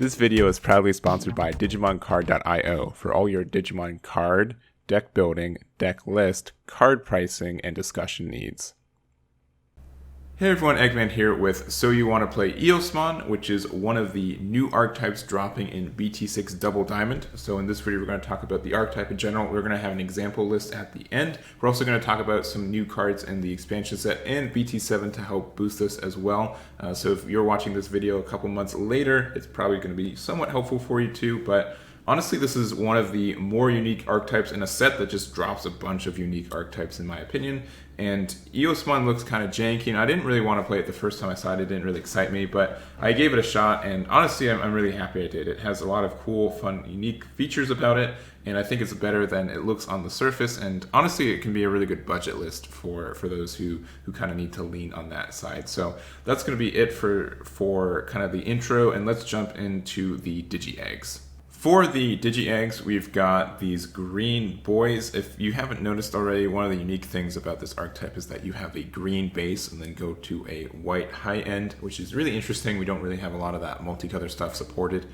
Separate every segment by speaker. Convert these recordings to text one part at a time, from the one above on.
Speaker 1: This video is proudly sponsored by DigimonCard.io for all your Digimon card, deck building, deck list, card pricing, and discussion needs. Hey everyone, Egman here with So You Want to Play Eosmon, which is one of the new archetypes dropping in BT6 Double Diamond. So in this video we're going to talk about the archetype in general. We're going to have an example list at the end. We're also going to talk about some new cards in the expansion set and BT7 to help boost this as well. So if you're watching this video a couple months later, it's probably going to be somewhat helpful for you too, but honestly, this is one of the more unique archetypes in a set that just drops a bunch of unique archetypes in my opinion. And Eosmon looks kind of janky, and I didn't really want to play it the first time I saw it. It didn't really excite me, but I gave it a shot, and honestly, I'm really happy I did. It has a lot of cool, fun, unique features about it, and I think it's better than it looks on the surface, and honestly, it can be a really good budget list for those who kind of need to lean on that side. So that's going to be it for kind of the intro, and let's jump into the Digi-Eggs. For the Digi-Eggs, we've got these green boys. If you haven't noticed already, one of the unique things about this archetype is that you have a green base and then go to a white high end, which is really interesting. We don't really have a lot of that multicolor stuff supported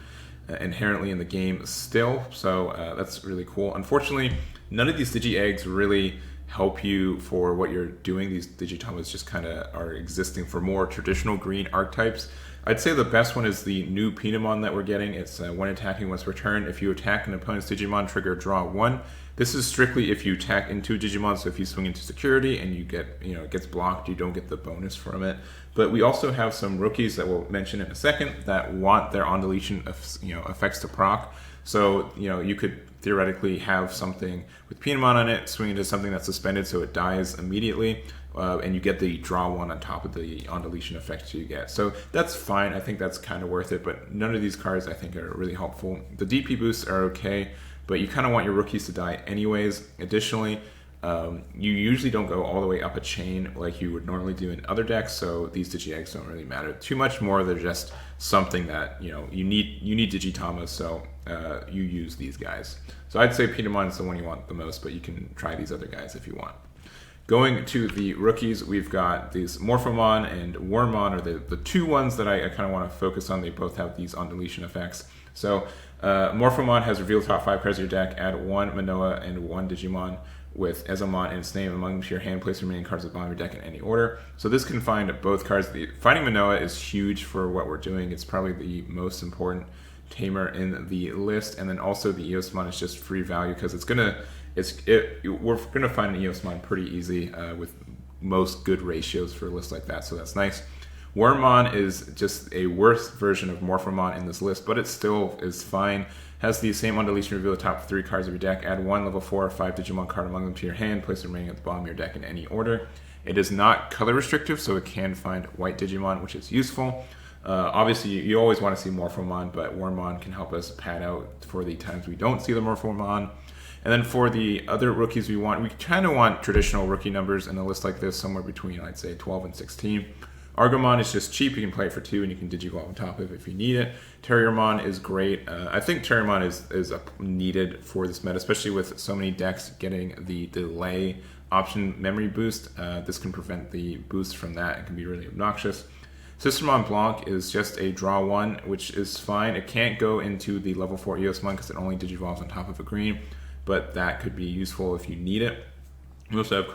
Speaker 1: inherently in the game still, so that's really cool. Unfortunately, none of these Digi-Eggs really help you for what you're doing. These Digitamas just kind of are existing for more traditional green archetypes. I'd say the best one is the new Petriform that we're getting. It's when attacking, once returned. If you attack an opponent's Digimon, trigger draw 1. This is strictly if you attack into Digimon, so if you swing into security and you get, it gets blocked, you don't get the bonus from it. But we also have some rookies that we'll mention in a second that want their on deletion effects to proc. So, you could theoretically have something with Petriform on it, swing into something that's suspended so it dies immediately, and you get the draw 1 on top of the on deletion effects you get. So that's fine. I think that's kind of worth it, but none of these cards I think are really helpful. The DP boosts are okay, but you kind of want your rookies to die anyways. Additionally, you usually don't go all the way up a chain like you would normally do in other decks, so these Digi-Eggs don't really matter too much more. They're just something that you need Digitamas, so you use these guys. So I'd say Petriform is the one you want the most, but you can try these other guys if you want. Going to the rookies, we've got these Morphomon and Wormmon are the two ones that I kind of want to focus on. They both have these on deletion effects. So Morphomon has reveal top 5 cards of your deck, add 1 Manoa and 1 Digimon with Eosmon and its name among them to your hand, place the remaining cards at the bottom of your deck in any order. So this can find both cards. Finding Manoa is huge for what we're doing. It's probably the most important tamer in the list, and then also the Eosmon is just free value because we're gonna find an Eosmon pretty easy with most good ratios for a list like that, so that's nice. Wormmon is just a worse version of Morphomon in this list, but it still is fine. Has the same on deletion, reveal the top 3 cards of your deck, add 1 level 4 or 5 Digimon card among them to your hand, place the remaining at the bottom of your deck in any order. It is not color restrictive, so it can find white Digimon, which is useful. Obviously, you always want to see Morphomon, but Wormmon can help us pad out for the times we don't see the Morphomon. And then for the other rookies we kind of want traditional rookie numbers in a list like this, somewhere between, I'd say, 12 and 16. Argomon is just cheap. You can play it for 2, and you can Digivolve on top of it if you need it. Terriermon is great. I think Terriermon is needed for this meta, especially with so many decks getting the delay option memory boost. This can prevent the boost from that. It can be really obnoxious. Sistermon Blanc is just a draw 1, which is fine. It can't go into the level 4 Eosmon because it only Digivolves on top of a green, but that could be useful if you need it. We also have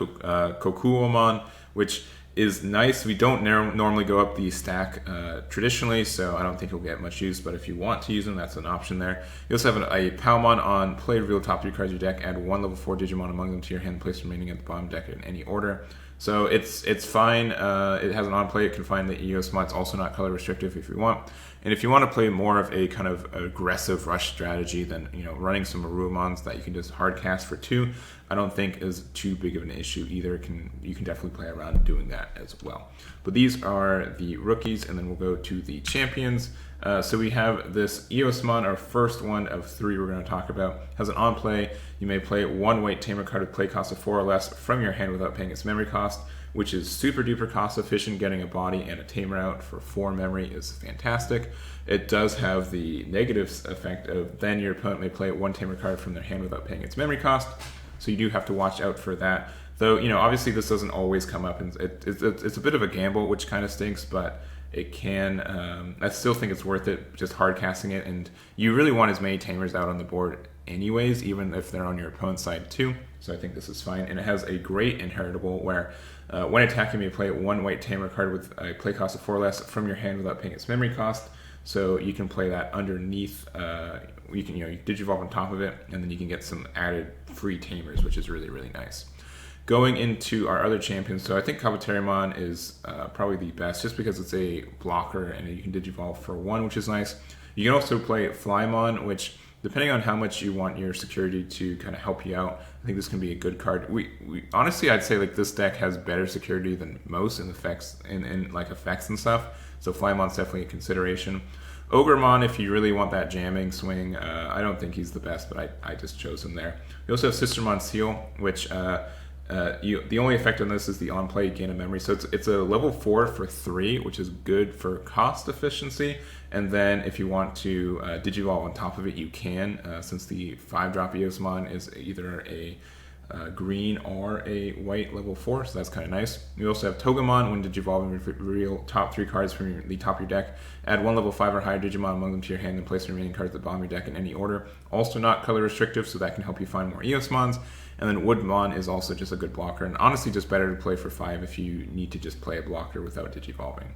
Speaker 1: Kokuomon, which is nice. We don't normally go up the stack traditionally, so I don't think it'll get much use, but if you want to use them, that's an option there. You also have a Palmon on play, reveal top 3 cards of your deck, add 1 level 4 Digimon among them to your hand, place remaining at the bottom deck in any order. So it's fine. It has an on play. It can find the Eosmon. It's also not color restrictive if you want. And if you want to play more of a kind of aggressive rush strategy, then running some Arumons that you can just hard cast for 2, I don't think is too big of an issue either. You can definitely play around doing that as well. But these are the rookies, and then we'll go to the champions. So we have this Eosmon, our first one of 3 we're going to talk about. Has an on play. You may play 1 white tamer card with play cost of 4 or less from your hand without paying its memory cost, which is super duper cost efficient. Getting a body and a tamer out for 4 memory is fantastic. It does have the negative effect of then your opponent may play 1 tamer card from their hand without paying its memory cost. So you do have to watch out for that. Though, obviously this doesn't always come up, and it's a bit of a gamble, which kind of stinks, but it can, I still think it's worth it just hard casting it, and you really want as many tamers out on the board anyways, even if they're on your opponent's side too. So I think this is fine, and it has a great inheritable where when attacking, you may play one white tamer card with a play cost of 4 or less from your hand without paying its memory cost. So you can play that underneath. You can digivolve on top of it, and then you can get some added free tamers, which is really, really nice. Going into our other champions, so I think Kaustinen is probably the best, just because it's a blocker and you can digivolve for 1, which is nice. You can also play Flymon, which, depending on how much you want your security to kind of help you out, I think this can be a good card. We honestly, I'd say like this deck has better security than most in effects and stuff. So Flymon's definitely a consideration. Ogremon, if you really want that jamming swing, I don't think he's the best, but I just chose him there. We also have Sistermon Seal, which the only effect on this is the on play gain of memory. So it's a level 4 for 3, which is good for cost efficiency. And then if you want to digivolve on top of it, you can, since the 5-drop Eosmon is either a green or a white level 4, so that's kind of nice. You also have Togemon. When digivolving, reveal top 3 cards from the top of your deck. Add 1 level 5 or higher Digimon among them to your hand and place the remaining cards at the bottom of your deck in any order. Also not color restrictive, so that can help you find more Eosmons. And then Woodmon is also just a good blocker, and honestly just better to play for 5 if you need to just play a blocker without digivolving.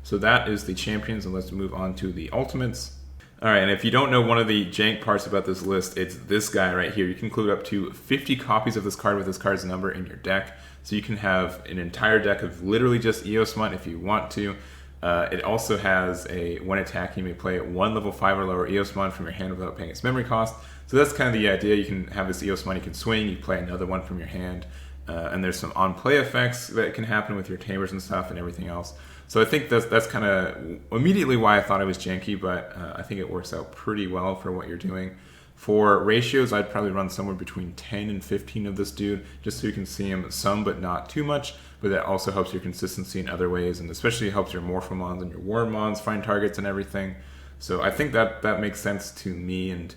Speaker 1: So that is the champions, and let's move on to the ultimates. Alright, and if you don't know one of the jank parts about this list, it's this guy right here. You can include up to 50 copies of this card with this card's number in your deck. So you can have an entire deck of literally just Eosmon if you want to. It also has a, when attacking, you may play 1 level 5 or lower Eosmon from your hand without paying its memory cost. So that's kind of the idea. You can have this Eosmon, you can swing, you play another one from your hand. And there's some on-play effects that can happen with your tamers and stuff and everything else. So I think that's kind of immediately why I thought it was janky, but I think it works out pretty well for what you're doing. For ratios, I'd probably run somewhere between 10 and 15 of this dude, just so you can see him some, but not too much. But that also helps your consistency in other ways, and especially helps your Morphomons and your Wormmons find targets and everything. So I think that makes sense to me, and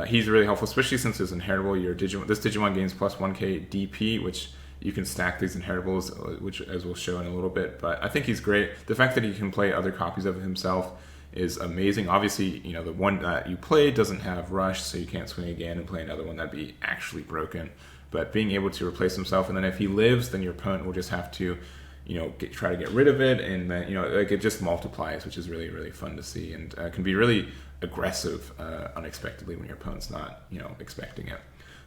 Speaker 1: he's really helpful, especially since it's inheritable. This Digimon gains plus 1k DP, which you can stack these inheritables, which as we'll show in a little bit. But I think he's great. The fact that he can play other copies of himself is amazing. Obviously, the one that you play doesn't have rush, so you can't swing again and play another one. That'd be actually broken. But being able to replace himself, and then if he lives, then your opponent will just have to, try to get rid of it, and then it just multiplies, which is really, really fun to see, and can be really aggressive unexpectedly when your opponent's not expecting it.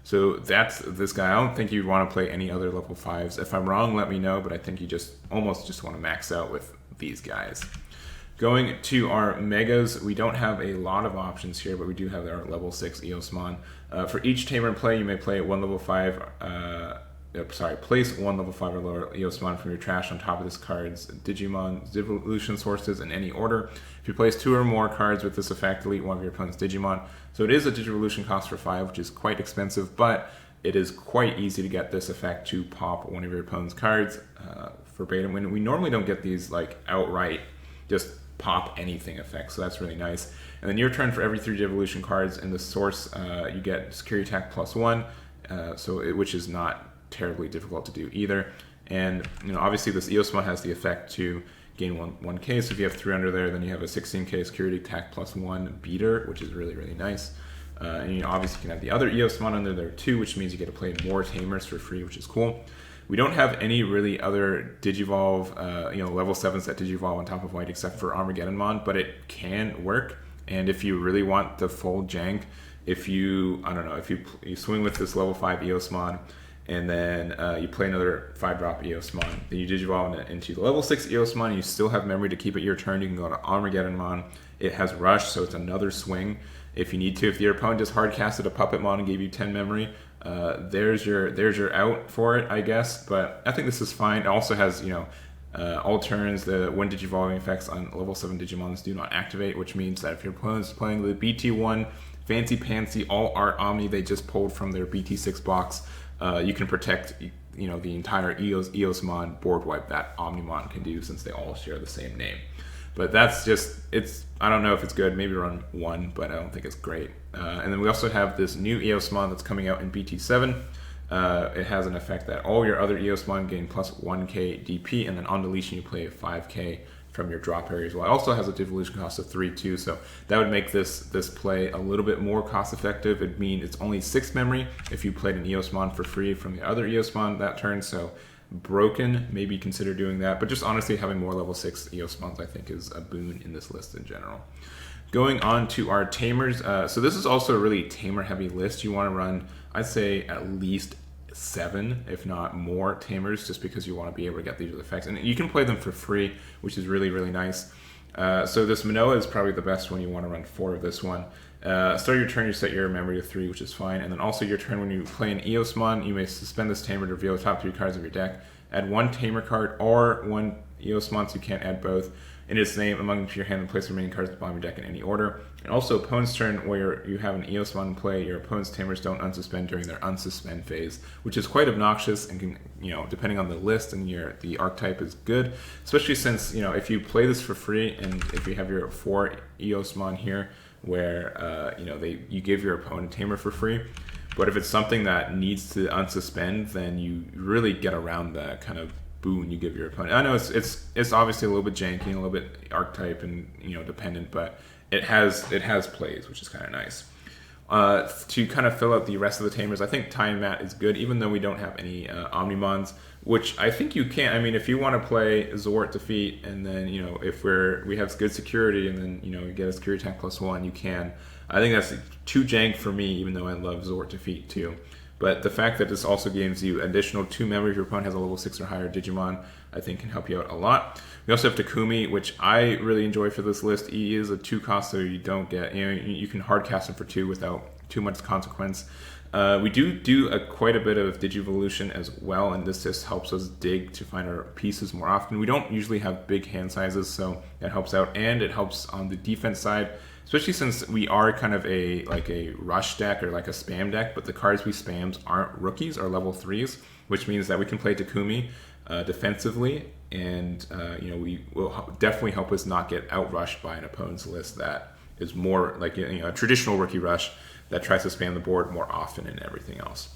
Speaker 1: So that's this guy. I don't think you'd want to play any other level 5s. If I'm wrong, let me know, but I think you almost just want to max out with these guys. Going to our megas, we don't have a lot of options here, but we do have our level 6 Eosmon. For each tamer in play, you may play 1 level 5, place 1 level 5 or lower Eosmon from your trash on top of this card's Digimon evolution sources in any order. If you place 2 or more cards with this effect, delete one of your opponent's Digimon. So it is a Digivolution cost for 5, which is quite expensive, but it is quite easy to get this effect to pop one of your opponent's cards verbatim. When we normally don't get these outright just pop anything effects, so that's really nice. And then your turn, for every 3 Digivolution cards in the source, you get security attack plus 1, which is not terribly difficult to do either. And obviously this Eosmon has the effect to gain 1k, so if you have 3 under there, then you have a 16k security attack plus 1 beater, which is really, really nice. And obviously you can have the other Eosmon under there too, which means you get to play more tamers for free, which is cool. We don't have any really other Digivolve, level 7s that Digivolve on top of white, except for Armageddonmon, but it can work. And if you really want the full jank, if you swing with this level 5 Eosmon, and then you play another 5-drop Eosmon, then you Digivolve into the level 6 Eosmon, you still have memory to keep it your turn. You can go to Armageddonmon. It has rush, so it's another swing if you need to. If your opponent just hard casted a Puppetmon and gave you 10 memory, there's your out for it, I guess. But I think this is fine. It also has all turns, the when Digivolving effects on level 7 Digimons do not activate, which means that if your opponent's playing the BT1 Fancy Pantsy All Art Omni they just pulled from their BT6 box, you can protect the entire Eosmon board wipe that Omnimon can do, since they all share the same name. But that's just, I don't know if it's good. Maybe run 1, but I don't think it's great. And then we also have this new Eosmon that's coming out in BT7. It has an effect that all your other Eosmon gain plus 1k DP, and then on deletion you play a 5k from your drop area as well. It also has a devolution cost of 3 too, so that would make this play a little bit more cost effective. It'd mean it's only 6 memory if you played an Eosmon for free from the other Eosmon that turn, so broken, maybe consider doing that. But just honestly, having more level 6 Eosmons I think is a boon in this list in general. Going on to our tamers, so this is also a really tamer heavy list. You want to run, I'd say, at least 7, if not more tamers, just because you want to be able to get these effects. And you can play them for free, which is really, really nice. So this Manoa is probably the best one. You want to run 4 of this one. Start your turn, you set your memory to 3, which is fine. And then also your turn, when you play an Eosmon, you may suspend this tamer to reveal the top 3 cards of your deck. Add 1 tamer card or 1 Eosmon, so you can't add both, in its name among your hand, and place the remaining cards at the bottom of your deck in any order. And also opponent's turn, where you have an Eosmon in play, your opponent's tamers don't unsuspend during their unsuspend phase, which is quite obnoxious and can, depending on the list and the archetype is good, especially since, if you play this for free and if you have your 4 Eosmon here, where, you give your opponent tamer for free. But if it's something that needs to unsuspend, then you really get around that kind of boon you give your opponent. I know it's obviously a little bit janky, a little bit archetype and dependent, but it has plays, which is kind of nice. To kind of fill out the rest of the tamers, I think Tie and Mat is good, even though we don't have any Omnimons, which I think you can. I mean, if you want to play Zort Defeat, and then if we have good security, and then you get a security attack +1, you can. I think that's too jank for me, even though I love Zort Defeat too. But the fact that this also gives you additional 2 memory if your opponent has a level 6 or higher Digimon, I think can help you out a lot. We also have Takumi, which I really enjoy for this list. He is a 2 cost, so you don't get, you can hard cast him for 2 without too much consequence. We do quite a bit of Digivolution as well, and this just helps us dig to find our pieces more often. We don't usually have big hand sizes, so that helps out, and it helps on the defense side, especially since we are kind of a rush deck or like a spam deck, but the cards we spams aren't rookies or level 3s, which means that we can play Takumi defensively, and we will definitely help us not get outrushed by an opponent's list that is more like a traditional rookie rush that tries to spam the board more often and everything else.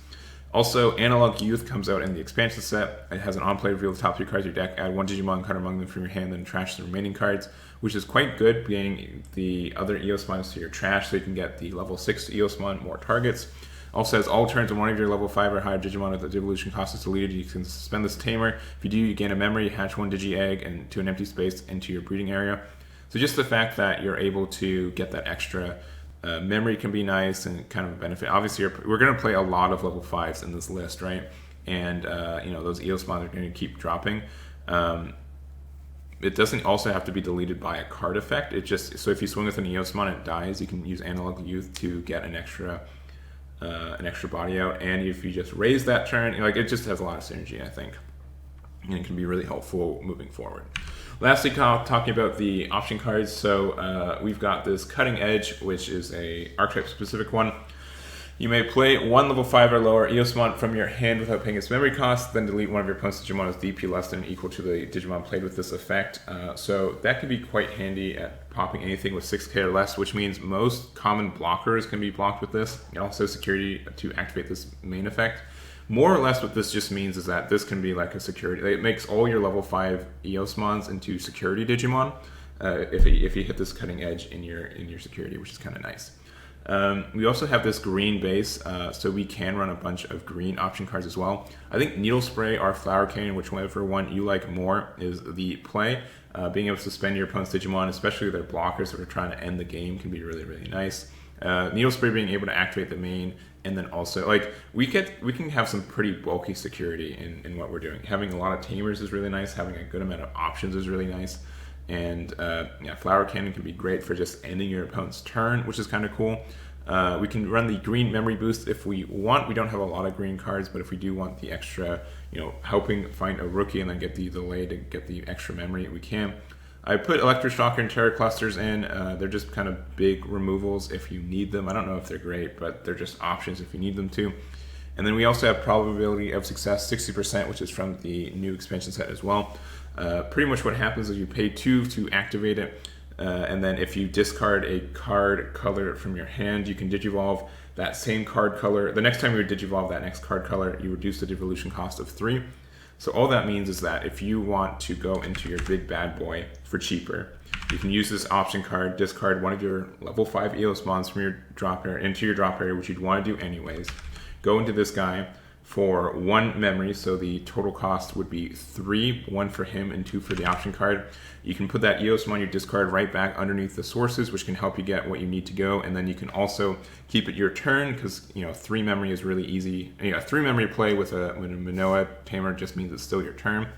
Speaker 1: Also, Analog Youth comes out in the expansion set. It has an on-play reveal the top 3 cards of your deck, add 1 Digimon card among them from your hand, then trash the remaining cards, which is quite good, getting the other Eosmons to your trash so you can get the level 6 Eosmon more targets. Also has all turns when one of your level 5 or higher Digimon with the devolution cost is deleted, you can suspend this tamer. If you do, you gain a memory, hatch 1 Digi-Egg and to an empty space into your breeding area. So just the fact that you're able to get that extra memory can be nice and kind of a benefit. Obviously, we're going to play a lot of level 5s in this list, right? And, those Eosmons are going to keep dropping. It doesn't also have to be deleted by a card effect. So if you swing with an Eosmon and it dies, you can use Analog Youth to get an extra body out. And if you just raise that turn, it just has a lot of synergy, I think. And it can be really helpful moving forward. Lastly, talking about the option cards. So we've got this Cutting Edge, which is a archetype specific one. You may play 1 level 5 or lower Eosmon from your hand without paying its memory cost, then delete one of your opponent's Digimon with DP less than or equal to the Digimon played with this effect. So that can be quite handy at popping anything with 6k or less, which means most common blockers can be blocked with this. And also security to activate this main effect. More or less what this just means is that this can be like a security. It makes all your level 5 Eosmons into security Digimon if you hit this Cutting Edge in your security, which is kind of nice. We also have this green base, so we can run a bunch of green option cards as well. I think Needle Spray or Flower Canyon, whichever one you like more, is the play. Being able to suspend your opponent's Digimon, especially their blockers that are trying to end the game, can be really, really nice. Needle Spray being able to activate the main, and then also we can have some pretty bulky security in what we're doing. Having a lot of tamers is really nice. Having a good amount of options is really nice. And Flower Cannon can be great for just ending your opponent's turn, which is kind of cool. We can run the green memory boost if we want. We don't have a lot of green cards, but if we do want the extra, helping find a rookie and then get the delay to get the extra memory, we can. I put Electroshocker and Terror Clusters in. They're just kind of big removals if you need them. I don't know if they're great, but they're just options if you need them to. And then we also have Probability of Success 60%, which is from the new expansion set as well. Pretty much what happens is you pay 2 to activate it, and then if you discard a card color from your hand, you can Digivolve that same card color. The next time you Digivolve that next card color, you reduce the devolution cost of 3. So all that means is that if you want to go into your big bad boy for cheaper, you can use this option card, discard one of your level 5 Eosmons from your drop area into your drop area, which you'd want to do anyways. Go into this guy for 1 memory, so the total cost would be 3, 1 for him and 2 for the option card. You can put that Eosmon, your discard, right back underneath the sources, which can help you get what you need to go, and then you can also keep it your turn, because 3 memory is really easy. 3 memory play with a Manoa Tamer just means it's still your turn.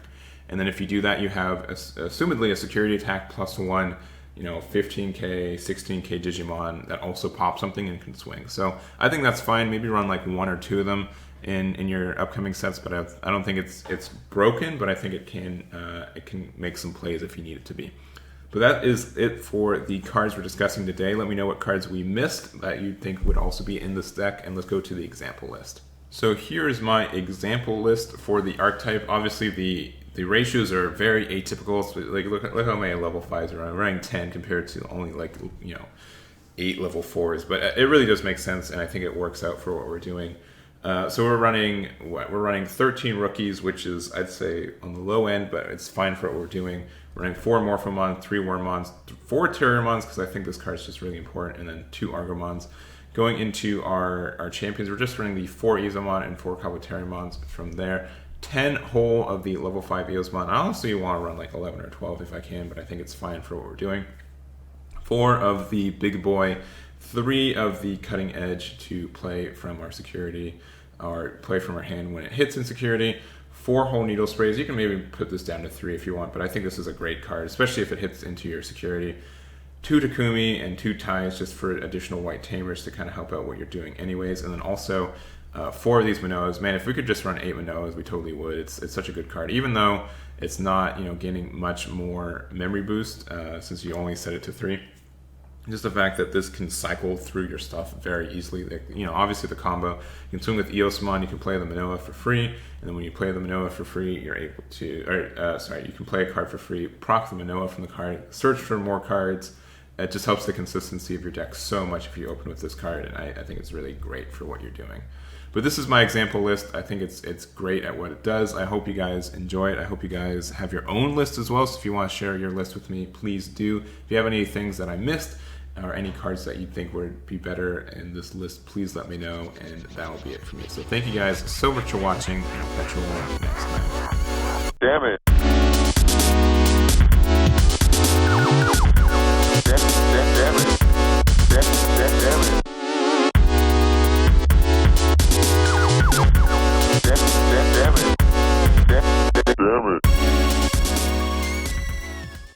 Speaker 1: And then if you do that, you have assumedly a security attack +1, 15k, 16k Digimon that also pop something and can swing. So I think that's fine. Maybe run like 1 or 2 of them in your upcoming sets, but I don't think it's broken, but I think it can make some plays if you need it to be. But that is it for the cards we're discussing today. Let me know what cards we missed that you think would also be in this deck, and let's go to the example list. So here is my example list for the archetype. Obviously the ratios are very atypical. So like look how many level 5s are. I'm running 10 compared to only 8 level 4s, but it really does make sense, and I think it works out for what we're doing. So we're running 13 rookies, which is, I'd say, on the low end, but it's fine for what we're doing. We're running 4 Morphomons, 3 Wormmons, 4 Terriermons, because I think this card is just really important, and then 2 Argomons. Going into our champions, we're just running the 4 Eosmon and 4 Terriermons from there. 10 whole of the level 5 Eosmon. I honestly want to run like 11 or 12 if I can, but I think it's fine for what we're doing. 4 of the big boy, 3 of the cutting edge to play from our security, or play from our hand when it hits in security. 4 whole needle sprays. You can maybe put this down to 3 if you want, but I think this is a great card, especially if it hits into your security. 2 Takumi and 2 Ties just for additional white tamers to kind of help out what you're doing anyways. And then also 4 of these Manoas. Man, if we could just run 8 Manoas, we totally would. It's such a good card, even though it's not gaining much more memory boost since you only set it to 3. Just the fact that this can cycle through your stuff very easily. Obviously the combo, you can swing with Eosmon, you can play the Manoa for free, and then when you play the Manoa for free, you're able to, you can play a card for free, proc the Manoa from the card, search for more cards. It just helps the consistency of your deck so much if you open with this card, and I think it's really great for what you're doing. But this is my example list. I think it's great at what it does. I hope you guys enjoy it. I hope you guys have your own list as well, so if you want to share your list with me, please do. If you have any things that I missed, or any cards that you think would be better in this list, please let me know, and that will be it for me. So thank you guys so much for watching, and I'll catch you all next time.
Speaker 2: Damn it.